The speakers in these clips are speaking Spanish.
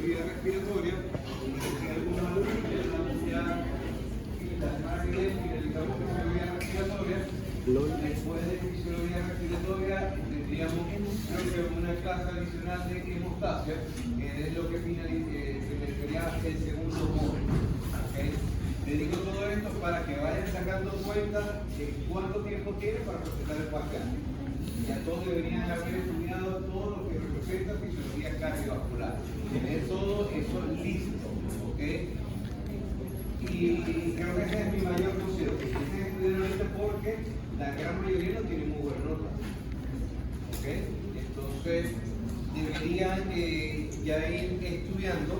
fisiología respiratoria, algunos alumnos que ya la semana que viene finalizamos fisiología respiratoria. Después de fisiología respiratoria tendríamos creo que una clase adicional de hemostasia, que es lo que sería el segundo módulo. ¿Okay? Le digo todo esto para que vayan sacando cuenta de cuánto tiempo tiene para procesar el paciente. Ya todos deberían haber estudiado todo lo que representa fisiología cardiovascular. Tener todo eso listo. ¿Okay? Y creo que ese es mi mayor consejo, que empiecen a estudiar ahorita porque la gran mayoría no tiene muy buenas notas. ¿Okay? Entonces, deberían ya ir estudiando,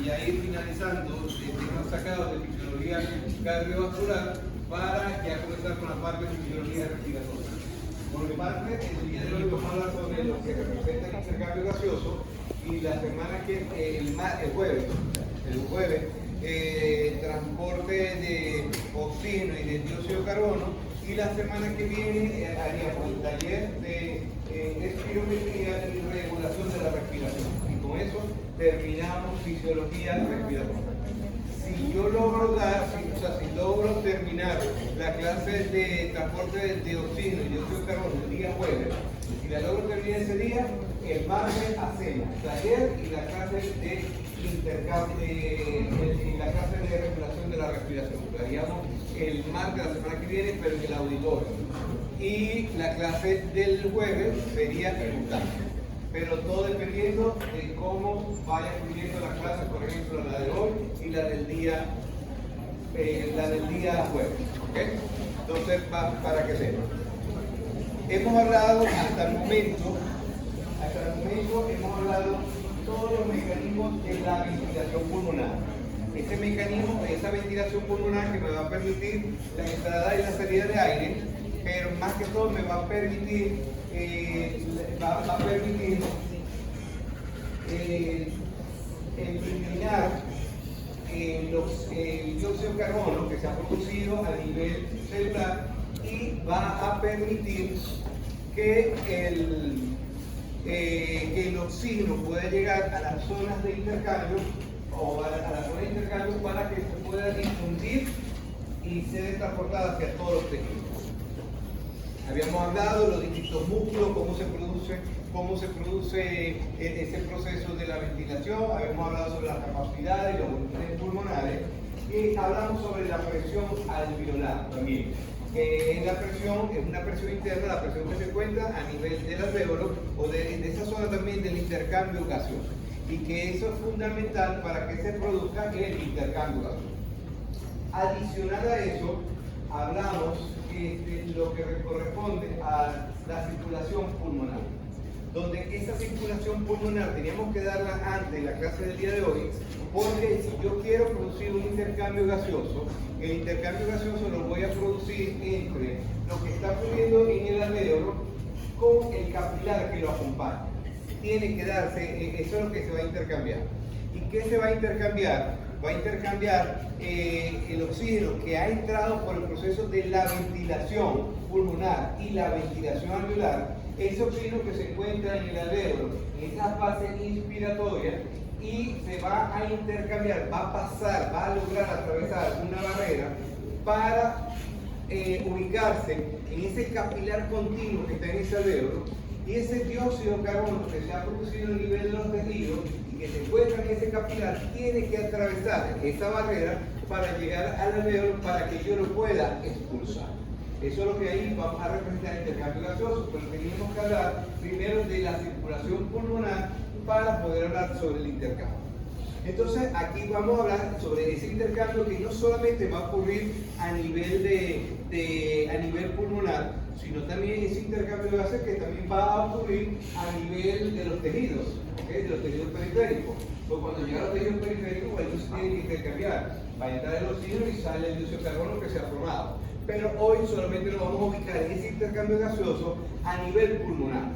ya ir finalizando temas sacados de fisiología cardiovascular para ya comenzar con la parte de fisiología respiratoria. Por mi parte, el día de hoy vamos a hablar sobre lo que representa el intercambio gaseoso y la semana que el jueves, transporte de oxígeno y de dióxido de carbono, y la semana que viene haríamos el taller de espirometría y regulación de la respiración. Y con eso terminamos fisiología respiratoria. Si yo logro si logro terminar la clase de transporte de oxígeno y dióxido de carbono el día jueves, si la logro terminar ese día, el martes hacemos taller y la clase de intercambio, la clase de regulación de la respiración. Lo haríamos el martes de la semana que viene, pero en el auditorio. Y la clase del jueves sería el octavo. Pero todo dependiendo de cómo vaya fluyendo la clase, por ejemplo, la de hoy y la del día jueves. ¿Okay? Entonces, para que sepan. Hemos hablado hasta el momento hemos hablado todos los mecanismos de la ventilación pulmonar. Ese mecanismo, esa ventilación pulmonar que me va a permitir la entrada y la salida de aire, pero más que todo me va a permitir eliminar el dióxido de carbono que se ha producido a nivel celular y va a permitir que el oxígeno pueda llegar a las zonas de intercambio o a la zona de intercambio para que se pueda difundir y ser transportada hacia todos los tejidos. Habíamos hablado de los distintos músculos, cómo se produce ese proceso de la ventilación, habíamos hablado sobre las capacidades y los volúmenes pulmonares y hablamos sobre la presión alveolar también. La presión es una presión interna, la presión que se encuentra a nivel del alvéolo o de esa zona también del intercambio gaseoso, y que eso es fundamental para que se produzca el intercambio gaseoso. Adicional a eso, hablamos de lo que corresponde a la circulación pulmonar, donde esa circulación pulmonar teníamos que darla antes de la clase del día de hoy, porque si yo quiero producir un intercambio gaseoso, el intercambio gaseoso lo voy a producir entre lo que está fluyendo en el alvéolo con el capilar que lo acompaña. Tiene que darse, eso es lo que se va a intercambiar. ¿Y qué se va a intercambiar? Va a intercambiar el oxígeno que ha entrado por el proceso de la ventilación pulmonar y la ventilación alveolar, ese oxígeno que se encuentra en el alvéolo, en esa fase inspiratoria, y se va a intercambiar, va a lograr atravesar una barrera para ubicarse en ese capilar continuo que está en ese alvéolo, y ese dióxido de carbono que se ha producido a nivel de los tejidos y que se encuentra en ese capilar tiene que atravesar esa barrera para llegar al alvéolo para que yo lo pueda expulsar. Eso es lo que ahí vamos a representar el intercambio gaseoso, pero teníamos que hablar primero de la circulación pulmonar para poder hablar sobre el intercambio. Entonces aquí vamos a hablar sobre ese intercambio que no solamente va a ocurrir a nivel a nivel pulmonar, sino también ese intercambio de gases que también va a ocurrir a nivel de los tejidos, ¿okay? De los tejidos periféricos. Pues cuando llega a los tejidos periféricos, ellos se tienen que intercambiar. Va a entrar el oxígeno y sale el dióxido de carbono que se ha formado. Pero hoy solamente nos vamos a ubicar en ese intercambio gaseoso a nivel pulmonar.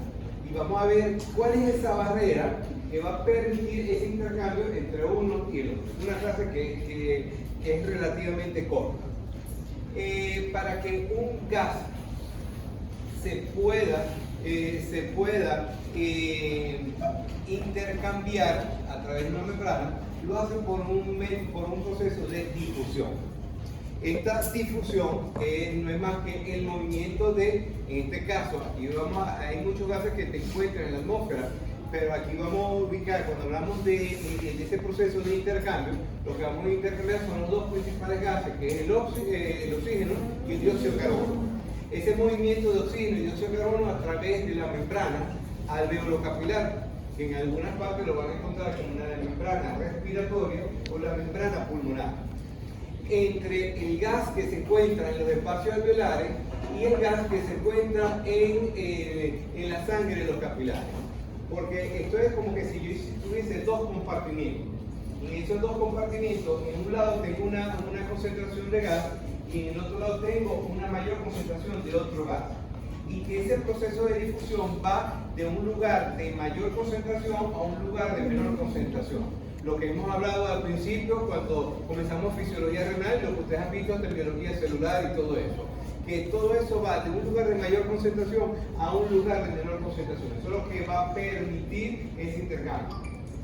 Y vamos a ver cuál es esa barrera que va a permitir ese intercambio entre uno y el otro. Una clase que es relativamente corta. Para que un gas se pueda se pueda intercambiar a través de una membrana, lo hace por un proceso de difusión. Esta difusión no es más que el movimiento de, en este caso, aquí hay muchos gases que te encuentran en la atmósfera, pero aquí vamos a ubicar, cuando hablamos de ese proceso de intercambio, lo que vamos a intercambiar son los dos principales gases, que es el oxígeno y el dióxido de carbono. Ese movimiento de oxígeno y dióxido de carbono a través de la membrana alveolo-capilar, que en algunas partes lo van a encontrar como una membrana respiratoria o la membrana pulmonar, entre el gas que se encuentra en los espacios alveolares y el gas que se encuentra en la sangre de los capilares. Porque esto es como que si yo tuviese dos compartimientos. En esos dos compartimientos, en un lado tengo una concentración de gas y en el otro lado tengo una mayor concentración de otro gas. Y que ese proceso de difusión va de un lugar de mayor concentración a un lugar de menor concentración. Lo que hemos hablado al principio cuando comenzamos fisiología renal, lo que ustedes han visto en biología celular y todo eso. Que todo eso va de un lugar de mayor concentración a un lugar de menor concentración. Eso es lo que va a permitir ese intercambio.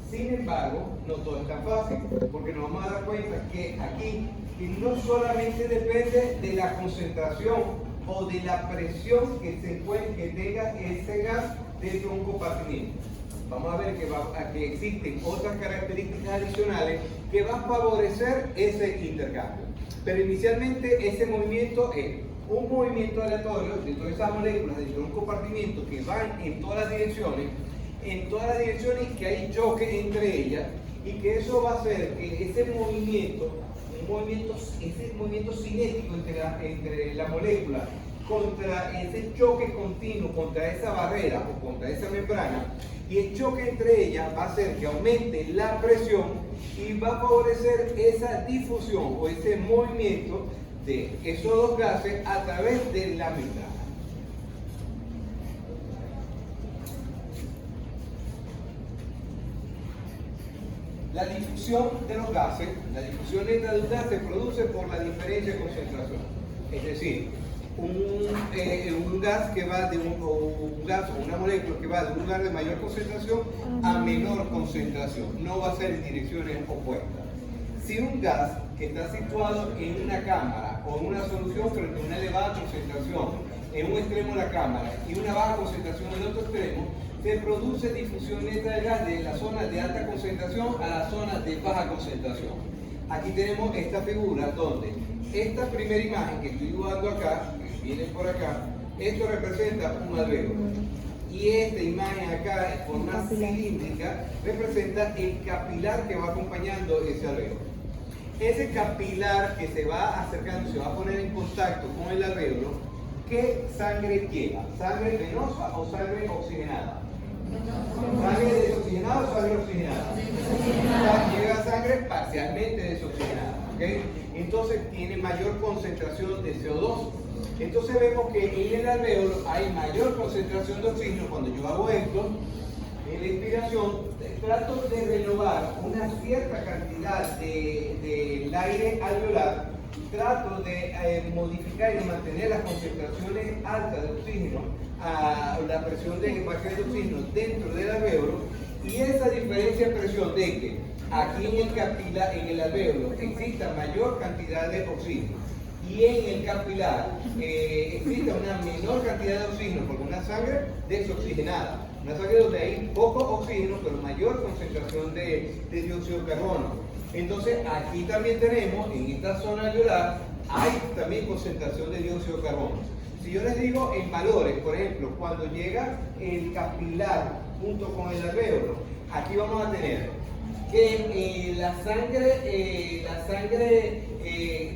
Sin embargo, no todo es tan fácil, porque nos vamos a dar cuenta que aquí no solamente depende de la concentración o de la presión que tenga ese gas dentro de un compartimiento. Vamos a ver que existen otras características adicionales que van a favorecer ese intercambio. Pero inicialmente ese movimiento es un movimiento aleatorio dentro de esas moléculas, dentro de un compartimiento que van en todas las direcciones que hay choque entre ellas, y que eso va a hacer que ese movimiento cinético entre la molécula contra ese choque continuo, contra esa barrera o contra esa membrana, y el choque entre ellas va a hacer que aumente la presión y va a favorecer esa difusión o ese movimiento de esos dos gases a través de la membrana. La difusión de los gases, la difusión neta de un gas se produce por la diferencia de concentración. Es decir, un gas que va de un gas o una molécula que va de un lugar de mayor concentración a menor concentración, no va a ser en direcciones opuestas. Si un gas que está situado en una cámara o en una solución frente a una elevada concentración en un extremo de la cámara y una baja concentración en el otro extremo, se produce difusión neta del gas de la zona de alta concentración a la zona de baja concentración. Aquí tenemos esta figura donde esta primera imagen que estoy dibujando acá, que viene por acá, esto representa un alveolo. Y esta imagen acá, en forma cilíndrica, representa el capilar que va acompañando ese alveolo. Ese capilar que se va acercando, se va a poner en contacto con el alveolo, ¿qué sangre lleva? ¿Sangre venosa o sangre oxigenada? ¿Sangre desoxigenada o sangre oxigenada? Lleva sangre parcialmente desoxigenada, ¿okay? Entonces tiene mayor concentración de CO2. Entonces vemos que en el alveolo hay mayor concentración de oxígeno. Cuando yo hago esto, en la inspiración, trato de renovar una cierta cantidad del aire alveolar, trato de modificar y mantener las concentraciones altas de oxígeno, la presión de parcial de oxígeno dentro del alveolo, y esa diferencia de presión de que aquí en el alveolo exista mayor cantidad de oxígeno y en el capilar exista una menor cantidad de oxígeno, porque una sangre desoxigenada, una sangre donde hay poco oxígeno pero mayor concentración de dióxido de carbono. Entonces aquí también tenemos, en esta zona alveolar, hay también concentración de dióxido de carbono. Si yo les digo en valores, por ejemplo, cuando llega el capilar junto con el alveolo, aquí vamos a tener que la sangre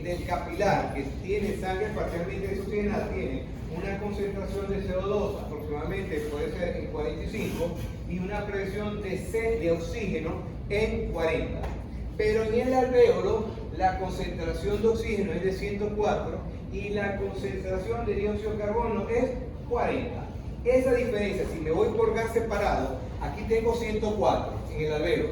del capilar, que tiene sangre parcialmente desoxigenada, tiene una concentración de CO2 aproximadamente, puede ser en 45, y una presión de oxígeno en 40. Pero en el alveolo la concentración de oxígeno es de 104 y la concentración de dióxido de carbono es 40. Esa diferencia, si me voy por gas separado, aquí tengo 104 en el alveolo,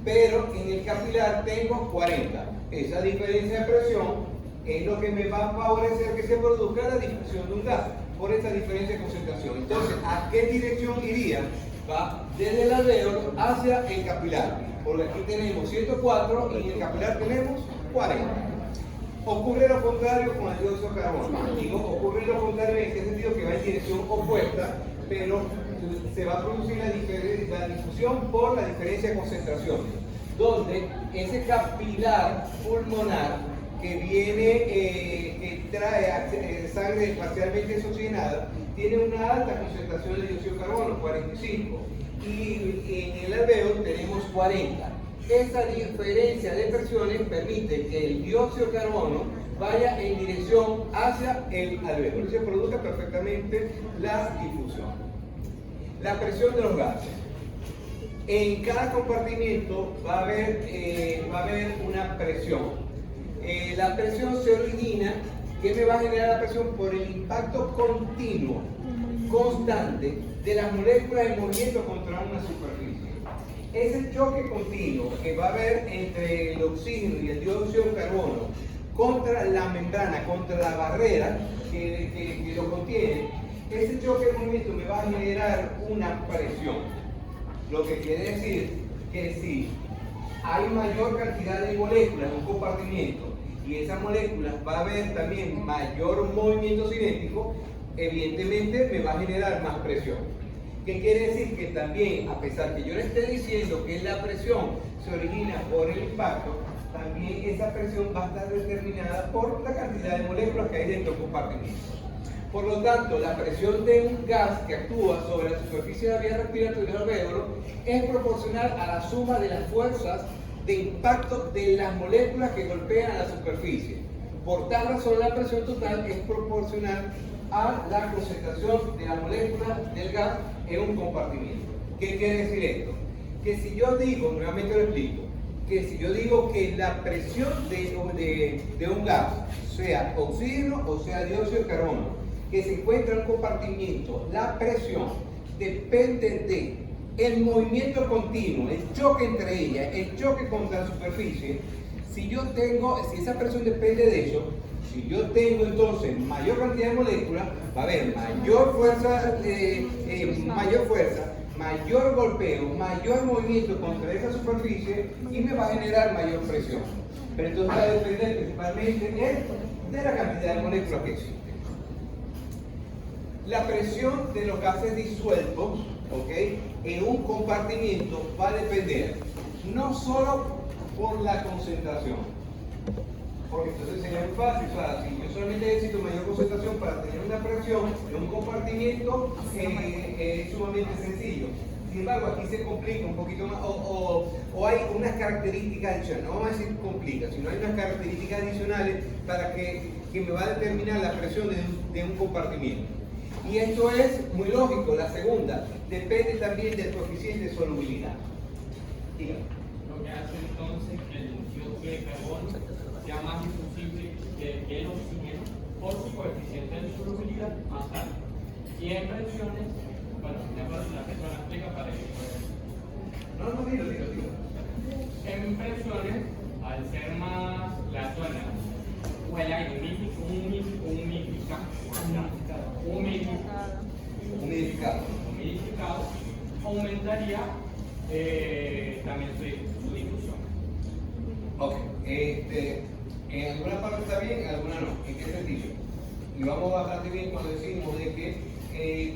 pero en el capilar tengo 40. Esa diferencia de presión es lo que me va a favorecer que se produzca la difusión de un gas. por esa diferencia de concentración. Entonces, ¿a qué dirección iría? Va desde el alvéolo hacia el capilar. Porque aquí tenemos 104 y en el capilar tenemos 40. Ocurre lo contrario con el dióxido de carbono. Digo, ocurre lo contrario en este sentido que va en dirección opuesta, pero se va a producir la difusión por la diferencia de concentraciones, donde ese capilar pulmonar que viene, que trae sangre parcialmente desoxigenada, tiene una alta concentración de dióxido de carbono, 45, y en el alvéolo tenemos 40. Esa diferencia de presiones permite que el dióxido de carbono vaya en dirección hacia el alvéolo y se produzca perfectamente la difusión. La presión de los gases. En cada compartimiento va a haber una presión. La presión se origina, ¿qué me va a generar la presión? Por el impacto continuo, constante, de las moléculas en movimiento contra una superficie. Ese choque continuo que va a haber entre el oxígeno y el dióxido de carbono contra la membrana, contra la barrera que lo contiene, ese choque de movimiento me va a generar una presión. Lo que quiere decir que si hay mayor cantidad de moléculas en un compartimiento y esas moléculas va a haber también mayor movimiento cinético, evidentemente me va a generar más presión. ¿Qué quiere decir? Que también, a pesar que yo le esté diciendo que la presión se origina por el impacto, también esa presión va a estar determinada por la cantidad de moléculas que hay dentro del compartimiento. Por lo tanto, la presión de un gas que actúa sobre la superficie de la vía respiratoria del alvéolo es proporcional a la suma de las fuerzas de impacto de las moléculas que golpean a la superficie. Por tal razón, la presión total es proporcional a la concentración de las moléculas del gas en un compartimiento. ¿Qué quiere decir esto? Que si yo digo, nuevamente lo explico, que si yo digo que la presión de un gas, sea oxígeno o sea dióxido de carbono, que se encuentra en un compartimiento, la presión depende de el movimiento continuo, el choque entre ellas, el choque contra la superficie. Si esa presión depende de eso, si yo tengo entonces mayor cantidad de moléculas, va a haber mayor fuerza, mayor golpeo, mayor movimiento contra esa superficie y me va a generar mayor presión. Pero entonces va a depender principalmente de la cantidad de moléculas que existen. La presión de los gases disueltos, en un compartimiento va a depender no solo por la concentración, porque entonces sería muy fácil, o sea, si yo solamente necesito mayor concentración para tener una presión en un compartimiento, es sumamente sencillo. Sin embargo, aquí se complica un poquito más, o hay unas características adicionales, no vamos a decir complica, sino hay unas características adicionales para que me va a determinar la presión de un compartimiento. Y esto es muy lógico. La segunda, depende también del coeficiente de solubilidad. Dígame. Lo que hace entonces que el dióxido de carbono sea más difusible que el oxígeno por su coeficiente de solubilidad más alto. Y en presiones, bueno, la persona explica para que No, dilo. en presiones, al ser más la zona o el aire humidificado, aumentaría también su difusión. Ok, en alguna parte está bien, en alguna no. ¿En qué sentido? Y vamos bastante bien cuando decimos de que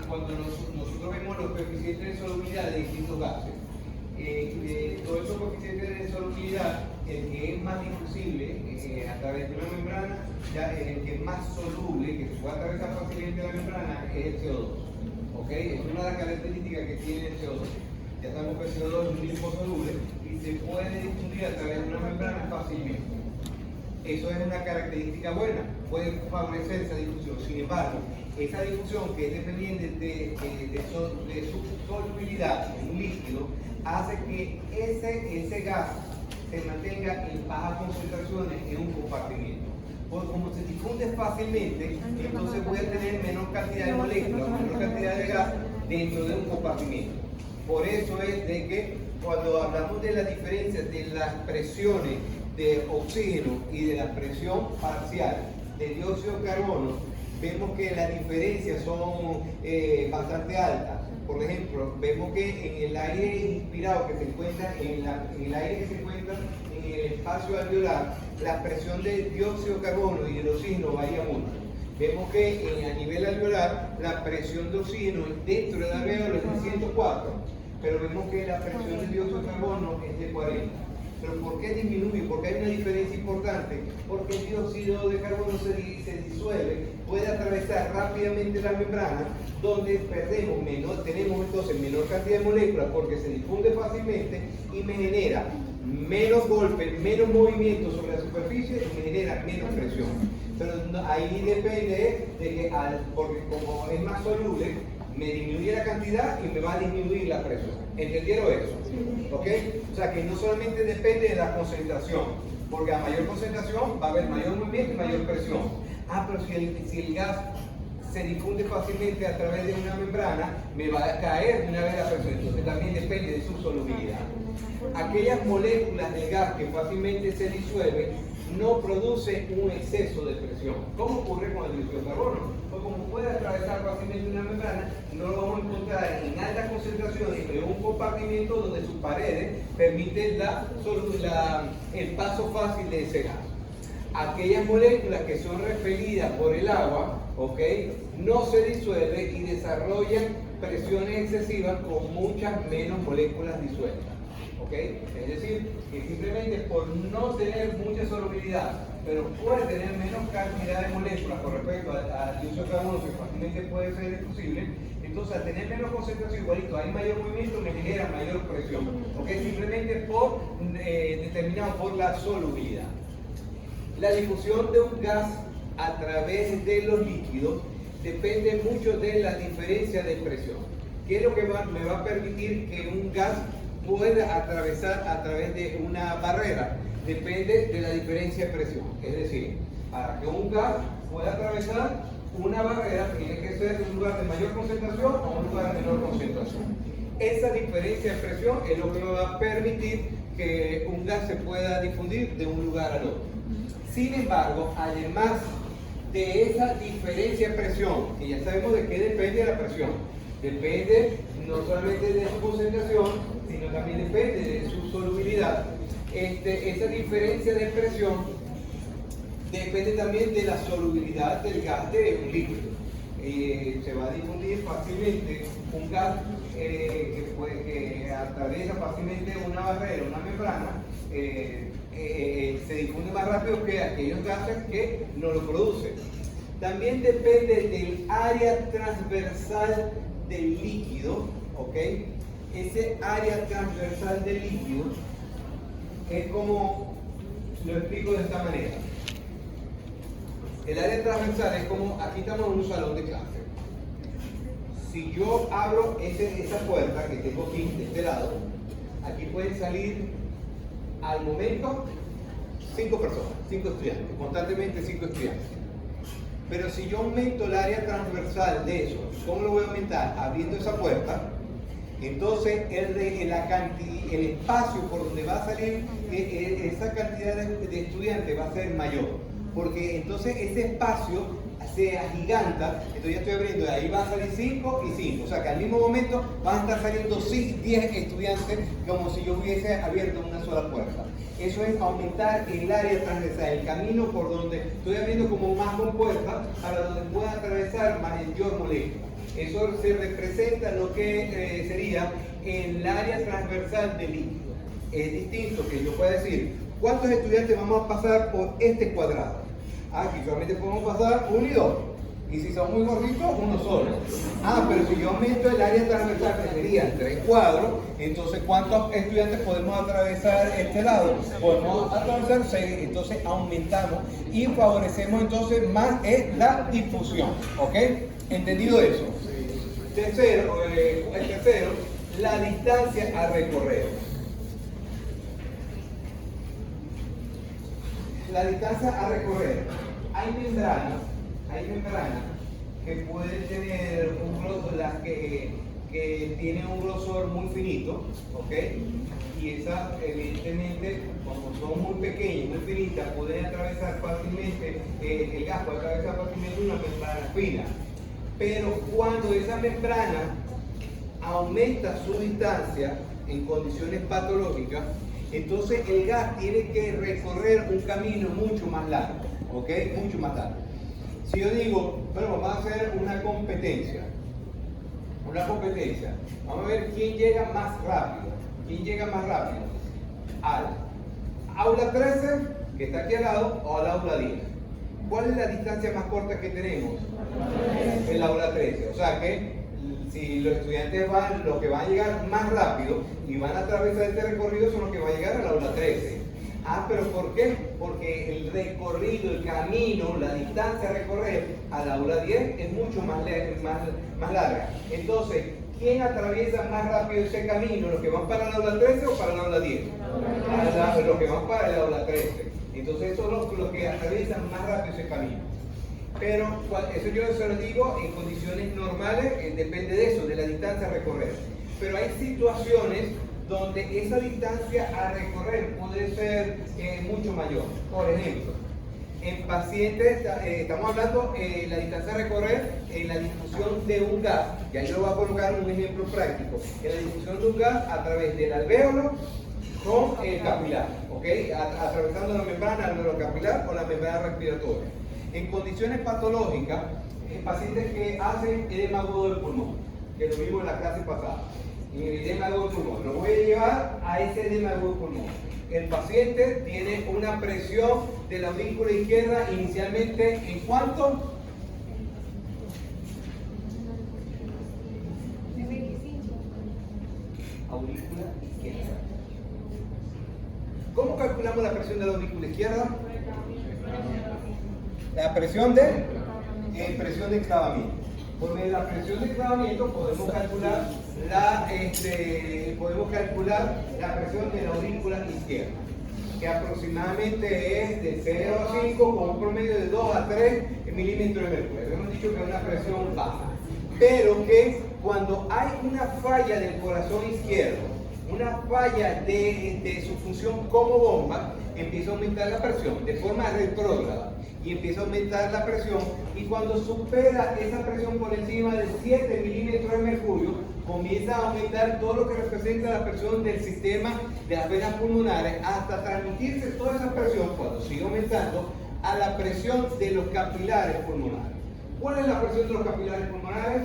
cuando nosotros vemos los coeficientes de solubilidad de distintos gases, todos esos coeficientes de solubilidad, el que es más difusible a través de una membrana, ya el que es más soluble, que se puede atravesar fácilmente la membrana, es el CO2. Es una de las características que tiene el CO2. Ya sabemos que el CO2 es un liposoluble y se puede difundir a través de una membrana fácilmente. Eso es una característica buena, puede favorecer esa difusión. Sin embargo, esa difusión que es dependiente de su solubilidad en un líquido, hace que ese gas se mantenga en bajas concentraciones en un compartimiento. Porque como se difunde fácilmente, entonces voy a tener menor cantidad de moléculas, menor cantidad de gas dentro de un compartimiento. Por eso es de que cuando hablamos de la diferencia de las presiones de oxígeno y de la presión parcial de dióxido de carbono, vemos que las diferencias son bastante altas. Por ejemplo, vemos que en el aire inspirado que se encuentra, en el aire que se encuentra en el espacio alveolar, la presión de dióxido de carbono y el oxígeno varía mucho. Vemos que a nivel alveolar la presión de oxígeno dentro del alveolo es de 104, pero vemos que la presión de dióxido de carbono es de 40. ¿Pero por qué disminuye? Porque hay una diferencia importante. Porque el dióxido de carbono se disuelve, puede atravesar rápidamente la membrana, donde tenemos entonces menor cantidad de moléculas porque se difunde fácilmente y me genera menos golpes, menos movimiento sobre la superficie y me genera menos presión. Pero ahí depende de que, porque como es más soluble, me disminuye la cantidad y me va a disminuir la presión. ¿Entendieron eso? ¿Ok? O sea que no solamente depende de la concentración, porque a mayor concentración va a haber mayor movimiento y mayor presión. Pero si el gas se difunde fácilmente a través de una membrana, me va a caer de una vez la presión. Entonces también depende de su solubilidad. Aquellas moléculas de gas que fácilmente se disuelven no producen un exceso de presión. ¿Cómo ocurre con el dióxido de carbono? Pues como puede atravesar fácilmente una membrana, no lo vamos a encontrar en altas concentraciones, en un compartimiento donde sus paredes permiten el paso fácil de ese gas. Aquellas moléculas que son repelidas por el agua, ¿ok?, no se disuelven y desarrollan presiones excesivas con muchas menos moléculas disueltas. ¿Ok? Es decir, que simplemente por no tener mucha solubilidad, pero puede tener menos cantidad de moléculas con respecto al dióxido de carbono, que fácilmente puede ser deducible, entonces al tener menos concentración, igualito, hay mayor movimiento, me genera mayor presión. ¿Ok? Simplemente determinado por la solubilidad. La difusión de un gas a través de los líquidos depende mucho de la diferencia de presión. ¿Qué es lo que me va a permitir que un gas pueda atravesar a través de una barrera? Depende de la diferencia de presión. Es decir, para que un gas pueda atravesar una barrera, tiene que ser de un lugar de mayor concentración o un lugar de menor concentración. Esa diferencia de presión es lo que me va a permitir que un gas se pueda difundir de un lugar al otro. Sin embargo, además de esa diferencia de presión, que ya sabemos de qué depende la presión, depende no solamente de su concentración, sino también depende de su solubilidad. Esa diferencia de presión depende también de la solubilidad del gas de un líquido. Se va a difundir fácilmente un gas que atraviesa fácilmente una barrera, una membrana, se difunde más rápido que aquellos gases que no lo producen. También depende del área transversal del líquido, ¿ok? Ese área transversal del líquido es como, lo explico de esta manera. El área transversal es como, aquí estamos en un salón de clase. Si yo abro esa puerta que tengo aquí de este lado, aquí pueden salir al momento 5 personas, 5 estudiantes, constantemente 5 estudiantes. Pero si yo aumento el área transversal de eso, ¿cómo lo voy a aumentar? Abriendo esa puerta, entonces el espacio por donde va a salir esa cantidad de estudiantes va a ser mayor. Porque entonces ese espacio se agiganta, entonces ya estoy abriendo, de ahí van a salir 5 y 5. O sea que al mismo momento van a estar saliendo 10 estudiantes como si yo hubiese abierto una sola puerta. Eso es aumentar el área transversal, el camino por donde estoy abriendo como más compuerta para donde pueda atravesar mayor molécula. Eso se representa lo que sería el área transversal del líquido. Es distinto que yo pueda decir, ¿cuántos estudiantes vamos a pasar por este cuadrado? Aquí solamente podemos pasar 1 y 2. Y si son muy gorditos, 1 solo. Pero si yo aumento el área transversal, que serían 3 cuadros, entonces ¿cuántos estudiantes podemos atravesar este lado? Podemos atravesar 6, entonces aumentamos y favorecemos entonces más la difusión. ¿Ok? ¿Entendido eso? Tercero, la distancia a recorrer. La distancia a recorrer. Hay membranas que pueden tener que tienen un grosor muy finito, ¿ok? Y esas, evidentemente, como son muy pequeñas, muy finitas, pueden atravesar fácilmente, el gas puede atravesar fácilmente una membrana fina. Pero cuando esa membrana aumenta su distancia en condiciones patológicas, entonces el gas tiene que recorrer un camino mucho más largo, ¿ok? Mucho más largo. Si yo digo, bueno, vamos a hacer una competencia, vamos a ver quién llega más rápido, al aula 13, que está aquí al lado, o al aula 10. ¿Cuál es la distancia más corta que tenemos? El aula 13, o sea que si los estudiantes los que van a llegar más rápido y van a atravesar este recorrido son los que van a llegar al aula 13. Ah, ¿pero por qué? Porque el recorrido, el camino, la distancia a recorrer al aula 10 es mucho más larga. Entonces, ¿quién atraviesa más rápido ese camino? ¿Los que van para el aula 13 o para el aula 10? Los que van para el aula 13. Entonces, esos son los que atraviesan más rápido ese camino. Pero eso yo se lo digo en condiciones normales, depende de eso, de la distancia a recorrer. Pero hay situaciones donde esa distancia a recorrer puede ser mucho mayor. Por ejemplo, en pacientes, estamos hablando de la distancia a recorrer en la difusión de un gas. Ya yo voy a colocar un ejemplo práctico. En la difusión de un gas a través del alvéolo con el capilar, ¿ok? Atravesando la membrana alveolo-capilar con la membrana respiratoria. En condiciones patológicas, pacientes que hacen edema agudo del pulmón, que lo vimos en la clase pasada. En el edema agudo del pulmón, lo voy a llevar a ese edema agudo del pulmón. El paciente tiene una presión de la aurícula izquierda inicialmente ¿en cuánto? Aurícula izquierda. ¿Cómo calculamos la presión de la aurícula izquierda? La presión de enclavamiento. Por medio de la presión de enclavamiento podemos calcular la presión de la aurícula izquierda, que aproximadamente es de 0 a 5 con un promedio de 2 a 3 milímetros de mercurio. Hemos dicho que es una presión baja, pero que cuando hay una falla del corazón izquierdo, una falla de su función como bomba, empieza a aumentar la presión de forma retrógrada. Y empieza a aumentar la presión, y cuando supera esa presión por encima de 7 milímetros de mercurio, comienza a aumentar todo lo que representa la presión del sistema de las venas pulmonares, hasta transmitirse toda esa presión, cuando sigue aumentando, a la presión de los capilares pulmonares. ¿Cuál es la presión de los capilares pulmonares?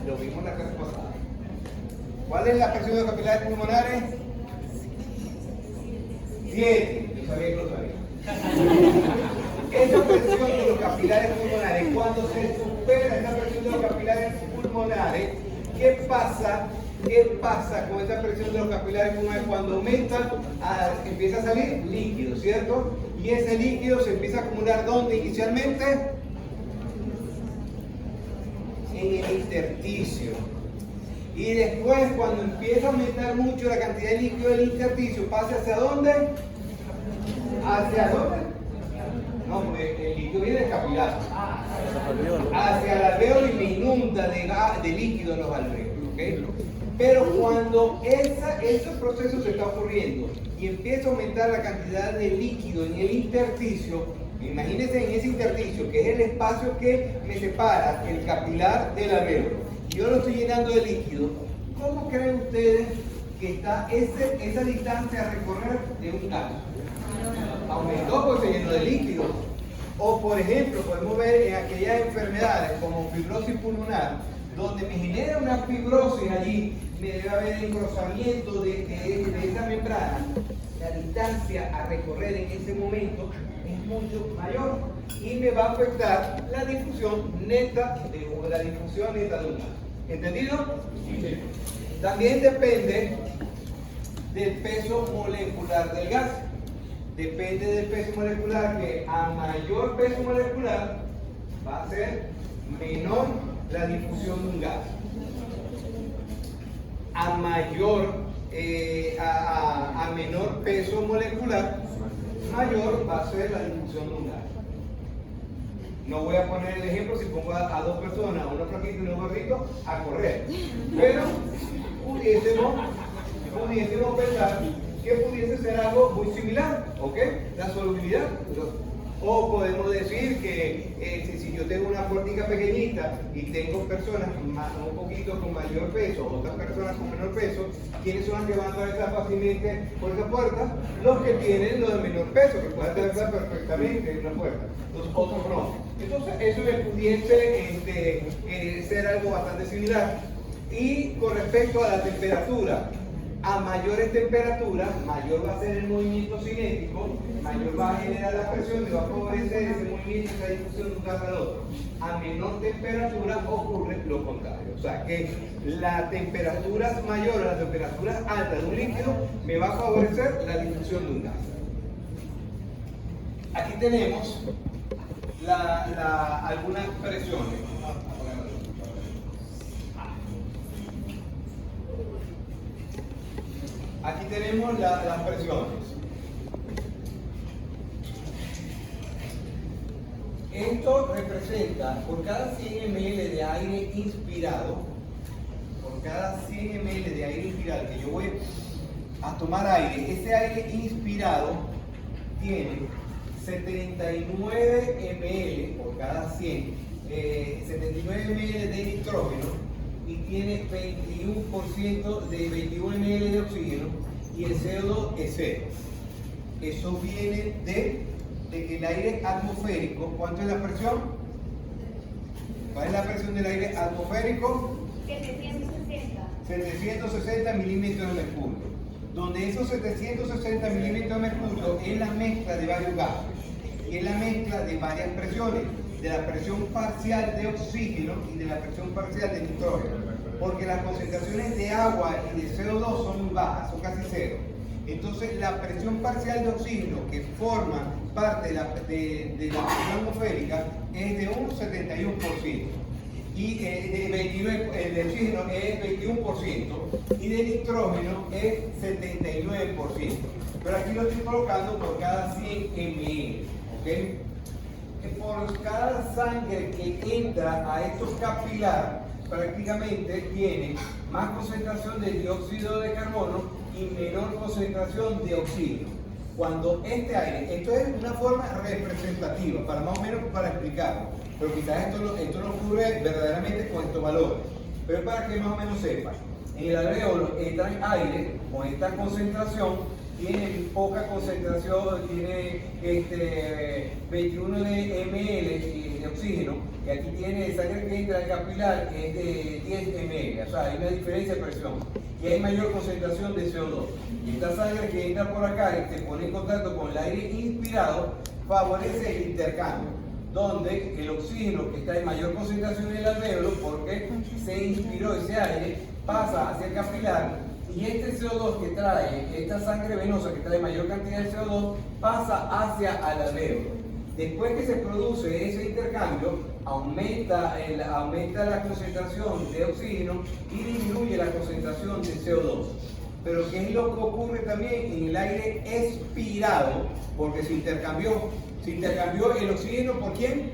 Lo vimos en la clase pasada. ¿Cuál es la presión de los capilares pulmonares? 7. Sabía que lo sabía. Esa presión de los capilares pulmonares, cuando se supera esa presión de los capilares pulmonares, ¿qué pasa con esa presión de los capilares pulmonares? Cuando aumenta, empieza a salir líquido, ¿cierto? Y ese líquido se empieza a acumular ¿dónde inicialmente? En el intersticio. Y después, cuando empieza a aumentar mucho la cantidad de líquido del intersticio, ¿pasa hacia dónde? ¿Hacia dónde? No, porque el líquido viene del capilar. Hacia el alvéolo y me inunda de líquido en los alvéolos, ¿okay? Pero cuando ese proceso se está ocurriendo y empieza a aumentar la cantidad de líquido en el intersticio, imagínense en ese intersticio, que es el espacio que me separa el capilar del alvéolo, yo lo estoy llenando de líquido, ¿cómo creen ustedes que está esa distancia a recorrer de un gas? Aumentó porque se llenó de líquido. O por ejemplo, podemos ver en aquellas enfermedades como fibrosis pulmonar, donde me genera una fibrosis allí, me debe haber engrosamiento de esa membrana. La distancia a recorrer en ese momento es mucho mayor y me va a afectar la difusión neta de un gas. ¿Entendido? Sí. También depende del peso molecular del gas. Depende del peso molecular, que a mayor peso molecular va a ser menor la difusión de un gas. A menor peso molecular, mayor va a ser la difusión de un gas. No voy a poner el ejemplo si pongo a dos personas, una flaquita y un gordito, a correr. Pero pudiésemos pensar que pudiese ser algo muy similar, ¿ok? La solubilidad. O podemos decir que si yo tengo una puertica pequeñita y tengo personas un poquito con mayor peso, otras personas con menor peso, ¿quiénes son las que van a atravesar fácilmente por esa puerta? Los que tienen lo de menor peso, que pueden atravesar perfectamente en una puerta. Los otros no. Entonces, eso pudiese ser algo bastante similar. Y con respecto a la temperatura, a mayores temperaturas, mayor va a ser el movimiento cinético, mayor va a generar la presión y va a favorecer ese movimiento, esa difusión de un gas al otro. A menor temperatura ocurre lo contrario. O sea que las temperaturas mayores, las temperaturas altas de un líquido, me va a favorecer la difusión de un gas. Aquí tenemos algunas presiones. Aquí tenemos las presiones. Esto representa por cada 100 ml de aire inspirado, por cada 100 ml de aire inspirado que yo voy a tomar aire, ese aire inspirado tiene 79 ml por cada 100, 79 ml de nitrógeno, y tiene 21% de 21 ml de oxígeno, y el CO2 es cero. Eso viene de que el aire atmosférico, ¿cuánto es la presión? ¿Cuál es la presión del aire atmosférico? 760 milímetros de mercurio. Donde esos 760 milímetros de mercurio es la mezcla de varios gases, y es la mezcla de varias presiones, de la presión parcial de oxígeno y de la presión parcial de nitrógeno, porque las concentraciones de agua y de CO2 son muy bajas, son casi cero. Entonces la presión parcial de oxígeno, que forma parte de la presión atmosférica, es de un 71%, y de oxígeno es 21%, y de nitrógeno es 79%. Pero aquí lo estoy colocando por cada 100 ml, ¿ok? Por cada sangre que entra a estos capilares, prácticamente tiene más concentración de dióxido de carbono y menor concentración de oxígeno. Cuando este aire, esto es una forma representativa, para más o menos para explicarlo, pero quizás esto no ocurre verdaderamente con estos valores, pero es para que más o menos sepan. En el alvéolo entra aire con esta concentración, tiene poca concentración, tiene 21 de ml de oxígeno, y aquí tiene sangre que entra al capilar es de 10 ml, o sea, hay una diferencia de presión, y hay mayor concentración de CO2. Y esta sangre que entra por acá y se pone en contacto con el aire inspirado, favorece el intercambio, donde el oxígeno que está en mayor concentración en el alvéolo, porque se inspiró ese aire, pasa hacia el capilar, y este CO2 que trae, esta sangre venosa que trae mayor cantidad de CO2, pasa hacia el alvéolo. Después que se produce ese intercambio, aumenta la concentración de oxígeno y disminuye la concentración de CO2. Pero ¿qué es lo que ocurre también en el aire expirado? Porque se intercambió el oxígeno ¿por quién?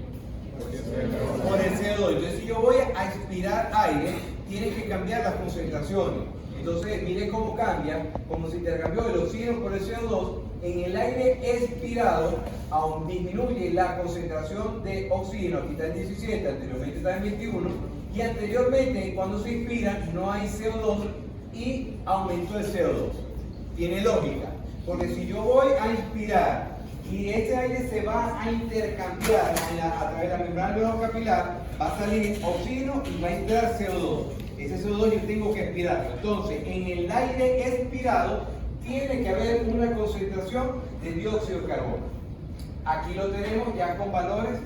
Por el CO2. Entonces, si yo voy a expirar aire, tiene que cambiar las concentraciones. Entonces, miren cómo cambia, como se intercambió el oxígeno por el CO2, en el aire expirado aún disminuye la concentración de oxígeno, aquí está en 17, anteriormente está en 21, y anteriormente cuando se inspira no hay CO2 y aumentó el CO2. Tiene lógica, porque si yo voy a inspirar y ese aire se va a intercambiar a través de la membrana alveolar capilar, va a salir oxígeno y va a entrar CO2. Ese CO2 yo tengo que expirarlo. Entonces, en el aire expirado tiene que haber una concentración de dióxido de carbono. Aquí lo tenemos ya con valores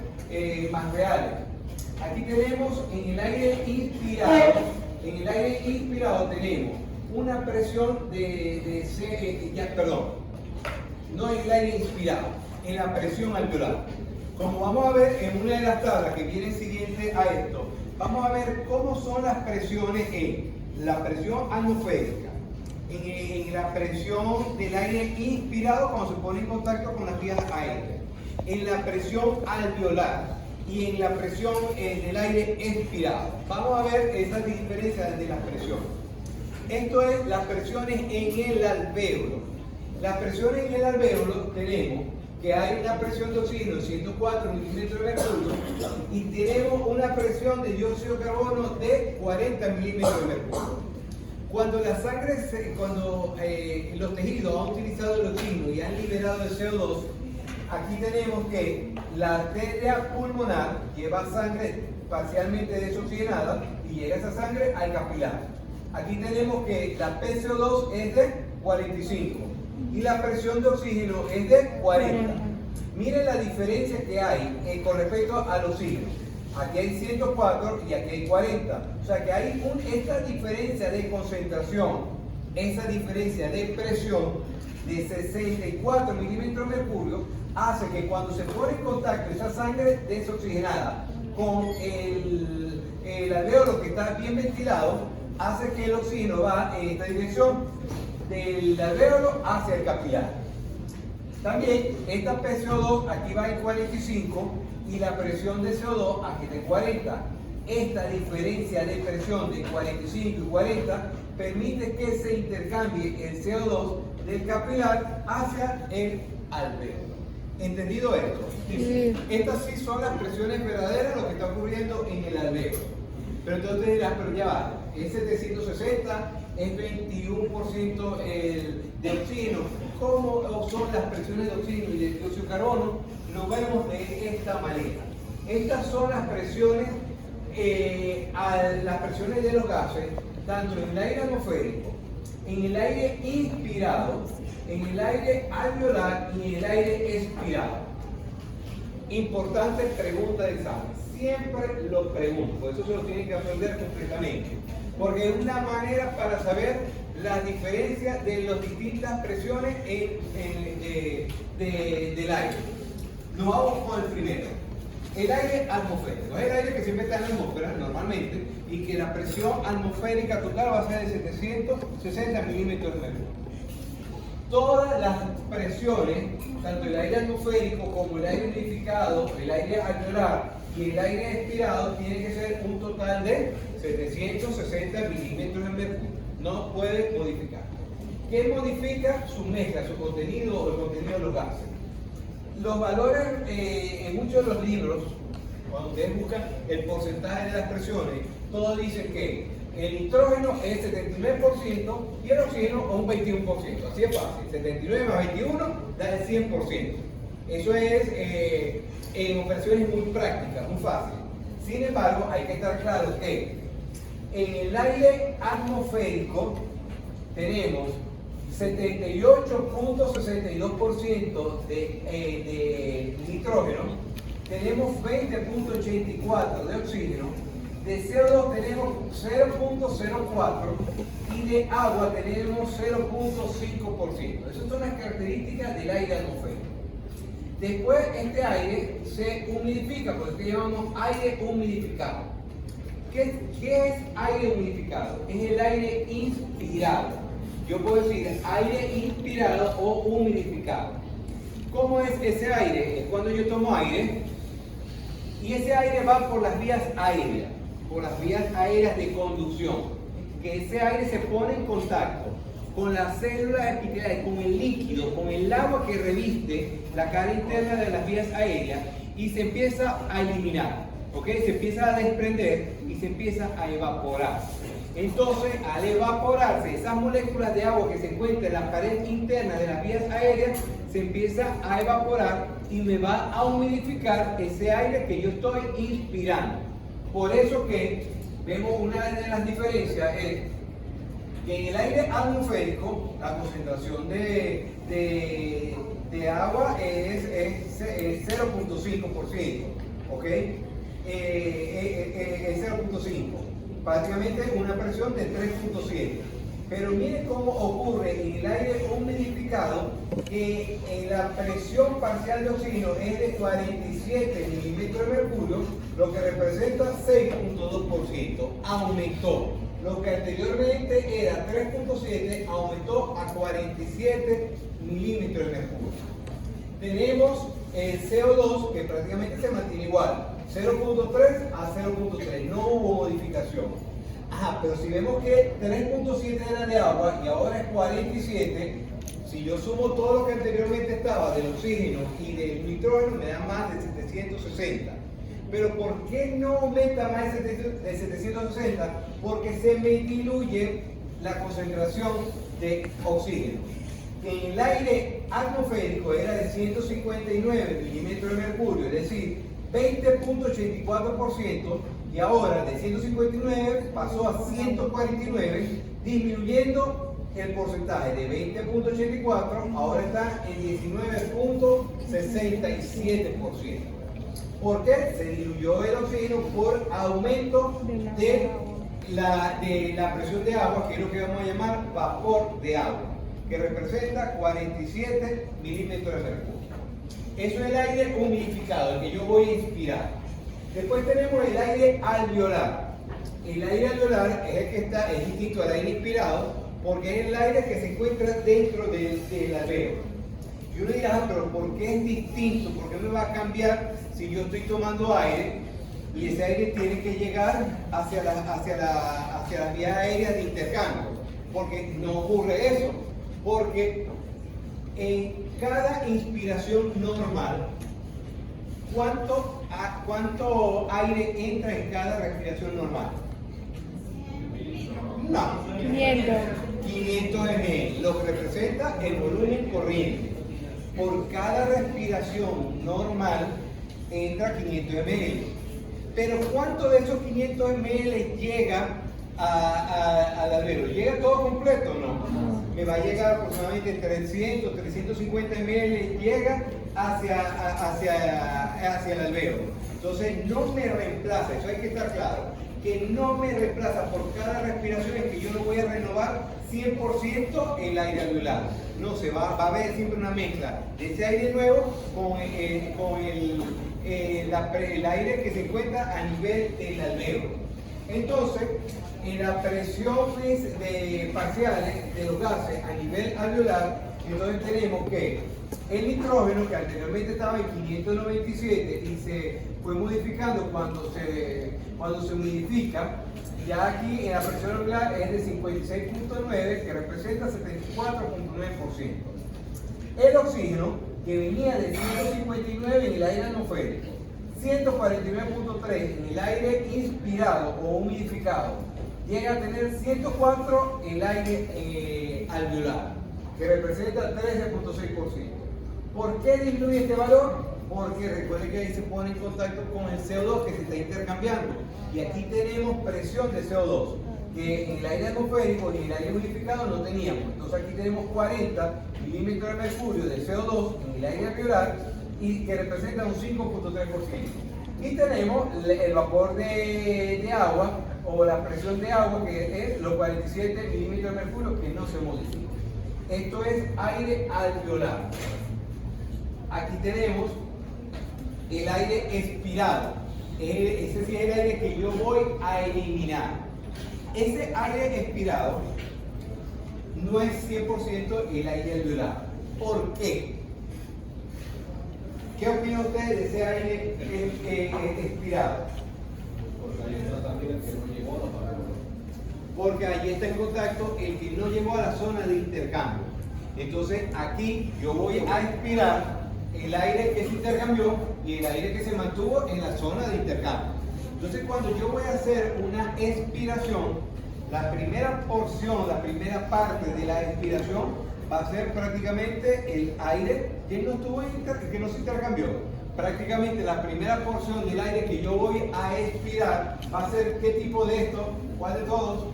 más reales. Aquí tenemos en el aire inspirado tenemos una presión no en el aire inspirado, en la presión alveolar. Como vamos a ver en una de las tablas que viene siguiente a esto, vamos a ver cómo son las presiones en la presión atmosférica, en la presión del aire inspirado cuando se pone en contacto con las vías aéreas, en la presión alveolar y en la presión del aire expirado. Vamos a ver esas diferencias de las presiones. Esto es las presiones en el alvéolo. Las presiones en el alvéolo tenemos que hay una presión de oxígeno de 104 milímetros de mercurio y tenemos una presión de dióxido de carbono de 40 milímetros de mercurio. Cuando la sangre, los tejidos han utilizado el oxígeno y han liberado el CO2, aquí tenemos que la arteria pulmonar lleva sangre parcialmente desoxigenada y llega esa sangre al capilar. Aquí tenemos que la PCO2 es de 45 y la presión de oxígeno es de 40. Miren la diferencia que hay con respecto al oxígeno. Aquí hay 104 y aquí hay 40. O sea que hay esta diferencia de concentración, esa diferencia de presión de 64 milímetros de mercurio hace que cuando se pone en contacto esa sangre desoxigenada con el alvéolo que está bien ventilado, hace que el oxígeno va en esta dirección del alvéolo hacia el capilar. También esta PCO2 aquí va en 45 y la presión de CO2 aquí está en 40. Esta diferencia de presión de 45 y 40 permite que se intercambie el CO2 del capilar hacia el alvéolo. ¿Entendido esto? Sí. Estas sí son las presiones verdaderas, lo que está ocurriendo en el alvéolo. Pero entonces dirás, pero ya va, es 760, es 21% de oxígeno. ¿Cómo son las presiones de oxígeno y de dióxido de carbono? Lo vemos de esta manera. Estas son las presiones, las presiones de los gases, tanto en el aire atmosférico, en el aire inspirado, en el aire alveolar y en el aire expirado. Importante pregunta de examen. Siempre lo pregunto, por eso se lo tienen que aprender completamente. Porque es una manera para saber las diferencias de las distintas presiones del aire. Nos vamos con el primero. El aire atmosférico. Es el aire que siempre está en la atmósfera normalmente y que la presión atmosférica total va a ser de 760 milímetros de mercurio. Todas las presiones, tanto el aire atmosférico como el aire humidificado, el aire alveolar y el aire expirado, tienen que ser un total de 760 milímetros de mercurio. No puede modificar. ¿Qué modifica? Su mezcla, su contenido o el contenido de los gases. Los valores en muchos de los libros, cuando ustedes buscan el porcentaje de las presiones, todos dicen que el nitrógeno es 79% y el oxígeno un 21%. Así es fácil. 79 más 21 da el 100%. Eso es en operaciones muy prácticas, muy fácil. Sin embargo, hay que estar claro que en el aire atmosférico tenemos 78.62% de nitrógeno, tenemos 20.84% de oxígeno, de CO2 tenemos 0.04% y de agua tenemos 0.5%. Esas son las características del aire atmosférico. Después este aire se humidifica, por eso llamamos aire humidificado. ¿Qué es aire humidificado? Es el aire inspirado. Yo puedo decir aire inspirado o humidificado. ¿Cómo es ese aire? Es cuando yo tomo aire y ese aire va por las vías aéreas, de conducción. Que ese aire se pone en contacto con las células epiteliales, con el líquido, con el agua que reviste la cara interna de las vías aéreas y se empieza a eliminar, ¿ok? Se empieza a desprender y se empieza a evaporar. Entonces, al evaporarse esas moléculas de agua que se encuentran en la pared interna de las vías aéreas, se empieza a evaporar y me va a humidificar ese aire que yo estoy inspirando. Por eso que vemos una de las diferencias es que en el aire atmosférico la concentración de agua es 0.5%, ¿ok? Es 0.5%. Prácticamente una presión de 3.7. Pero miren cómo ocurre en el aire humidificado que la presión parcial de oxígeno es de 47 milímetros de mercurio, lo que representa 6.2%. Aumentó. Lo que anteriormente era 3.7 aumentó a 47 milímetros de mercurio. Tenemos el CO2 que prácticamente se mantiene igual. 0.3 a 0.3, no hubo modificación. Pero si vemos que 3.7 era de agua y ahora es 47, si yo sumo todo lo que anteriormente estaba del oxígeno y del nitrógeno, me da más de 760. Pero ¿por qué no aumenta más de 760? Porque se me diluye la concentración de oxígeno. En el aire atmosférico era de 159 milímetros de mercurio, es decir, 20.84%, y ahora de 159 pasó a 149, disminuyendo el porcentaje de 20.84, ahora está en 19.67%. ¿Por qué? Se diluyó el oxígeno por aumento de la presión de agua, que es lo que vamos a llamar vapor de agua, que representa 47 milímetros de mercurio. Eso es el aire humidificado, el que yo voy a inspirar. Después tenemos el aire alveolar. El aire alveolar es el que es distinto al aire inspirado, porque es el aire que se encuentra dentro del alveolo. Y uno dirá, pero ¿por qué es distinto? ¿Por qué me va a cambiar si yo estoy tomando aire y ese aire tiene que llegar hacia las vías aéreas de intercambio? Porque no ocurre eso. Porque en cada inspiración normal, ¿cuánto aire entra en cada respiración normal? No. 500 ml, lo que representa el volumen corriente. Por cada respiración normal entra 500 ml. Pero ¿cuánto de esos 500 ml llega al alveolo? ¿Llega todo completo o no? Me va a llegar aproximadamente 300, 350 ml, llega hacia el alveolo. Entonces no me reemplaza, eso hay que estar claro, que no me reemplaza por cada respiración, es que yo no voy a renovar 100% el aire alveolar. No, va a haber siempre una mezcla de ese aire nuevo con el aire que se encuentra a nivel del alveolo. Entonces, en las presiones parciales de los gases a nivel alveolar, entonces tenemos que el nitrógeno, que anteriormente estaba en 597 y se fue modificando cuando se humidifica, ya aquí en la presión alveolar es de 56.9, que representa 74.9%. El oxígeno, que venía de 159 en el aire atmosférico, 149.3 en el aire inspirado o humidificado, llega a tener 104 en el aire alveolar, que representa 13.6%. ¿Por qué disminuye este valor? Porque recuerden que ahí se pone en contacto con el CO2 que se está intercambiando. Y aquí tenemos presión de CO2, que en el aire atmosférico y en el aire humidificado no teníamos. Entonces aquí tenemos 40 milímetros de mercurio de CO2 en el aire alveolar, y que representa un 5.3%. Y tenemos el vapor de agua o la presión de agua, que es los 47 milímetros de mercurio, que no se modifica. Esto es aire alveolar. Aquí tenemos el aire expirado. Ese sí es el aire que yo voy a eliminar. Ese aire expirado no es 100% el aire alveolar. ¿Por qué? ¿Qué opinan ustedes de ese aire expirado? Porque ahí está en contacto el que no llegó a la zona de intercambio. Entonces aquí yo voy a expirar el aire que se intercambió y el aire que se mantuvo en la zona de intercambio. Entonces cuando yo voy a hacer una expiración, la primera porción, la primera parte de la expiración va a ser prácticamente el aire que no se intercambió. Prácticamente la primera porción del aire que yo voy a expirar va a ser ¿qué tipo de esto? ¿Cuál de todos?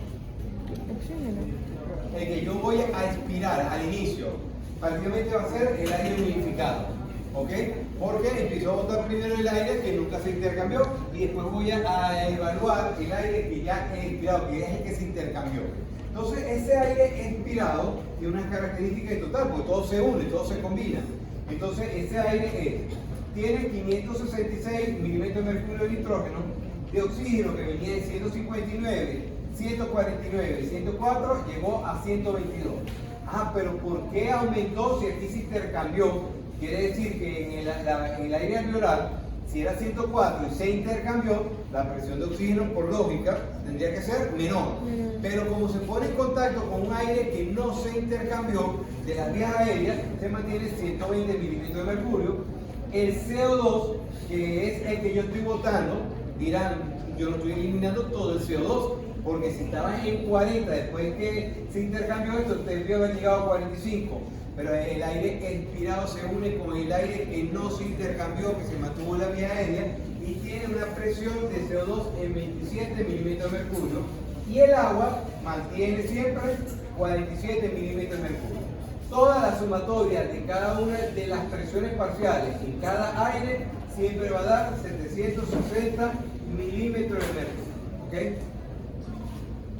El que yo voy a expirar al inicio, prácticamente va a ser el aire humidificado. ¿Ok? Porque empiezo a botar primero el aire que nunca se intercambió y después voy a evaluar el aire que ya he expirado, que es el que se intercambió. Entonces, ese aire expirado tiene unas características total, porque todo se une, todo se combina. Entonces, ese aire tiene 566 milímetros de mercurio de nitrógeno, de oxígeno que venía de 159, 149 y 104, llegó a 122. Pero ¿por qué aumentó si aquí se intercambió? Quiere decir que en el aire alveolar Si era 104 y se intercambió, la presión de oxígeno, por lógica, tendría que ser menor. Pero como se pone en contacto con un aire que no se intercambió de las vías aéreas, se mantiene 120 milímetros de mercurio. El CO2, que es el que yo estoy botando, dirán, yo no estoy eliminando todo el CO2, porque si estaba en 40 después que se intercambió esto, debió haber llegado a 45. Pero el aire expirado se une con el aire que no se intercambió, que se mantuvo en la vía aérea, y tiene una presión de CO2 en 27 milímetros de mercurio, y el agua mantiene siempre 47 milímetros de mercurio. Toda la sumatoria de cada una de las presiones parciales en cada aire siempre va a dar 760 milímetros de mercurio. ¿Ok?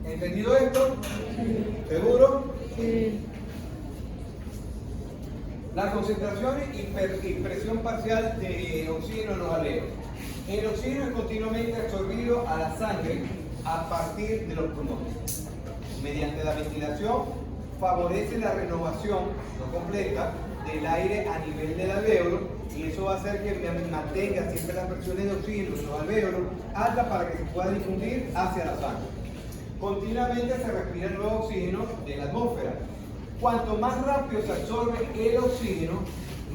¿Entendido esto? ¿Seguro? Sí. Las concentraciones y presión parcial de oxígeno en los alveolos. El oxígeno es continuamente absorbido a la sangre a partir de los pulmones. Mediante la ventilación favorece la renovación no completa del aire a nivel del alvéolo, y eso va a hacer que mantenga siempre las presiones de oxígeno en los alvéolos altas para que se pueda difundir hacia la sangre. Continuamente se respira el nuevo oxígeno de la atmósfera. Cuanto más rápido se absorbe el oxígeno,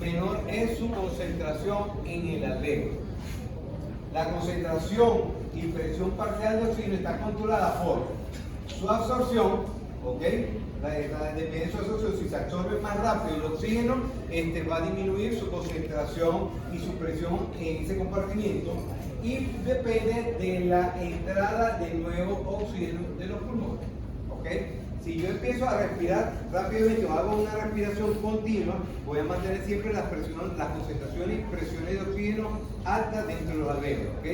menor es su concentración en el alvéolo. La concentración y presión parcial de oxígeno está controlada por su absorción, ¿ok? Depende de su absorción. Si se absorbe más rápido el oxígeno, va a disminuir su concentración y su presión en ese compartimiento, y depende de la entrada de nuevo oxígeno de los pulmones, ¿ok? Si yo empiezo a respirar rápidamente o hago una respiración continua, voy a mantener siempre las concentraciones y presiones de oxígeno altas dentro de los alvéolos, ¿ok?